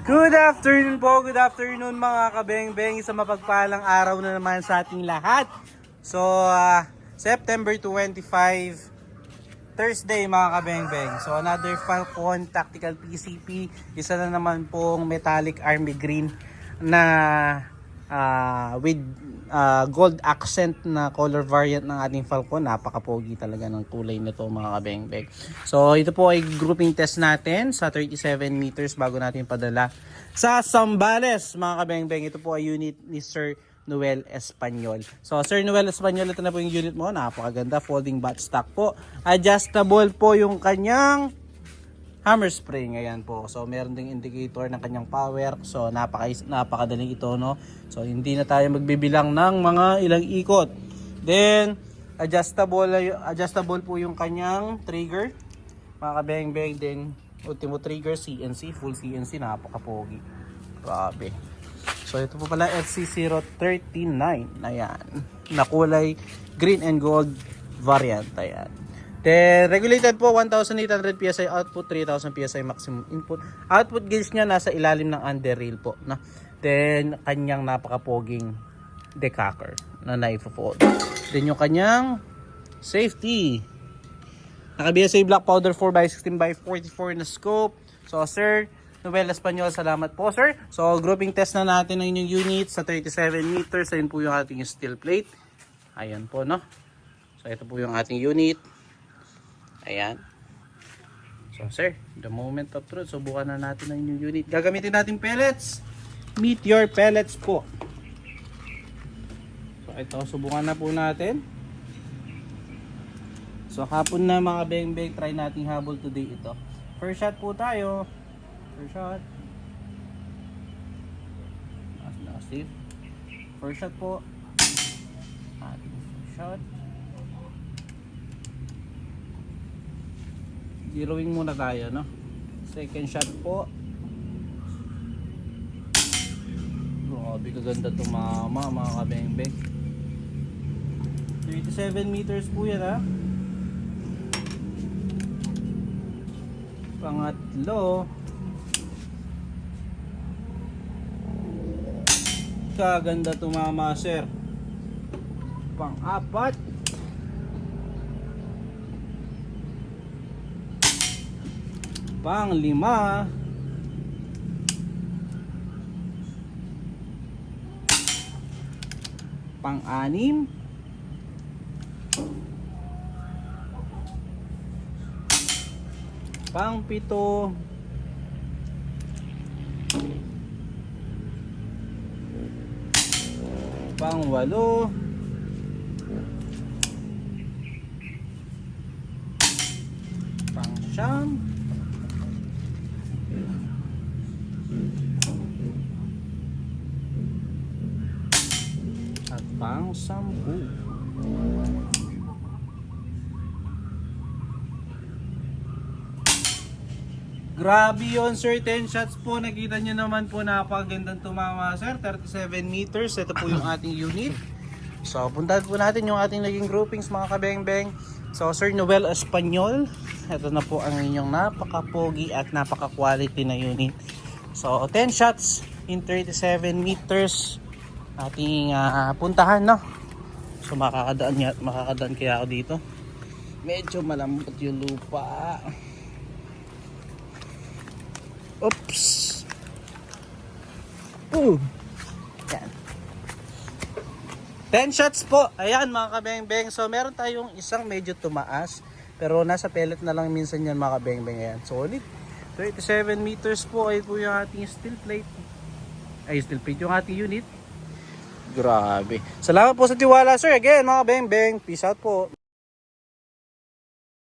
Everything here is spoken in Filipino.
Good afternoon mga kabeng-beng. Isang mapagpalang araw na naman sa ating lahat. So, September 25, Thursday mga kabeng-beng. So, another Falcon Tactical PCP. Isa na naman pong metallic army green na with gold accent na color variant ng ating Falcon. Napaka-pogi talaga ng kulay nito mga kabeng-beng. So ito po ay grouping test natin sa 37 meters bago natin padala sa Zambales mga kabeng-beng. Ito po ay unit ni Sir Noel Espanyol. So Sir Noel Espanyol, ito na po yung unit mo. Napakaganda, folding buttstock po. Adjustable po yung kanyang hammer spring, ayan po. So meron ding indicator ng kanyang power. So napakadaling ito, no. So hindi na tayo magbibilang ng mga ilang ikot. Then adjustable po yung kanyang trigger. Mga kabeng-beng, din ultimo trigger CNC, full CNC, napaka-pogi. Grabe. So ito po pala FC039, ayan. Na kulay green and gold variant, ayan. Then, regulated po 1,800 PSI output, 3,000 PSI maximum input. Output gauge niya nasa ilalim ng underrail po. No? Then, kanyang napaka-poging decacker na naipo-fold. Then, yung kanyang safety. Naka-BSA black powder 4x16x44 na scope. So, Sir Noel Espanyol, salamat po, sir. So, grouping test na natin ng inyong unit sa 37 meters. Ayun po yung ating steel plate. Ayan po, no? So, ito po yung ating unit. Ayan. So sir, the moment of truth, subukan na natin ang inyong unit. Gagamitin natin pellets. Meteor pellets po. So ito, subukan na po natin. So hapon na mga beng-beng, try nating habol today ito. First shot po tayo. First shot. Safe. First shot po. Ating first shot. Zeroing muna tayo, no? Second shot po. Grabe kaganda itong mga kabeng-beng. 37 meters po yan, ha? Pangatlo. Kaganda tumama, sir. Pang-apat. Pang-lima. Pang-anim. Pang-pito. Pang-walo. Pang-siyam. At pang-sampu. Grabe yun, sir. 10 shots po. Nakita nyo naman po, napakagandang tumama, sir. 37 meters. Ito po yung ating unit. So, puntahan po natin yung ating naging groupings, mga kabeng-beng. So, Sir Noel Espanyol, ito na po ang inyong napaka-pogi at napaka-quality na unit. So, 10 shots in 37 meters. Ating puntahan, no? So, makakadaan kaya ako dito. Medyo malambot yung lupa. Oops. Yan. 10 shots po. Ayan mga kabeng-beng. So meron tayong isang medyo tumaas. Pero nasa pellet na lang minsan yan mga kabeng-beng. Ayan. Solid. 37 meters po. Ay po yung ating steel plate. Ay steel plate yung ating unit. Grabe. Salamat po sa tiwala, sir. Again mga kabeng-beng. Peace out po.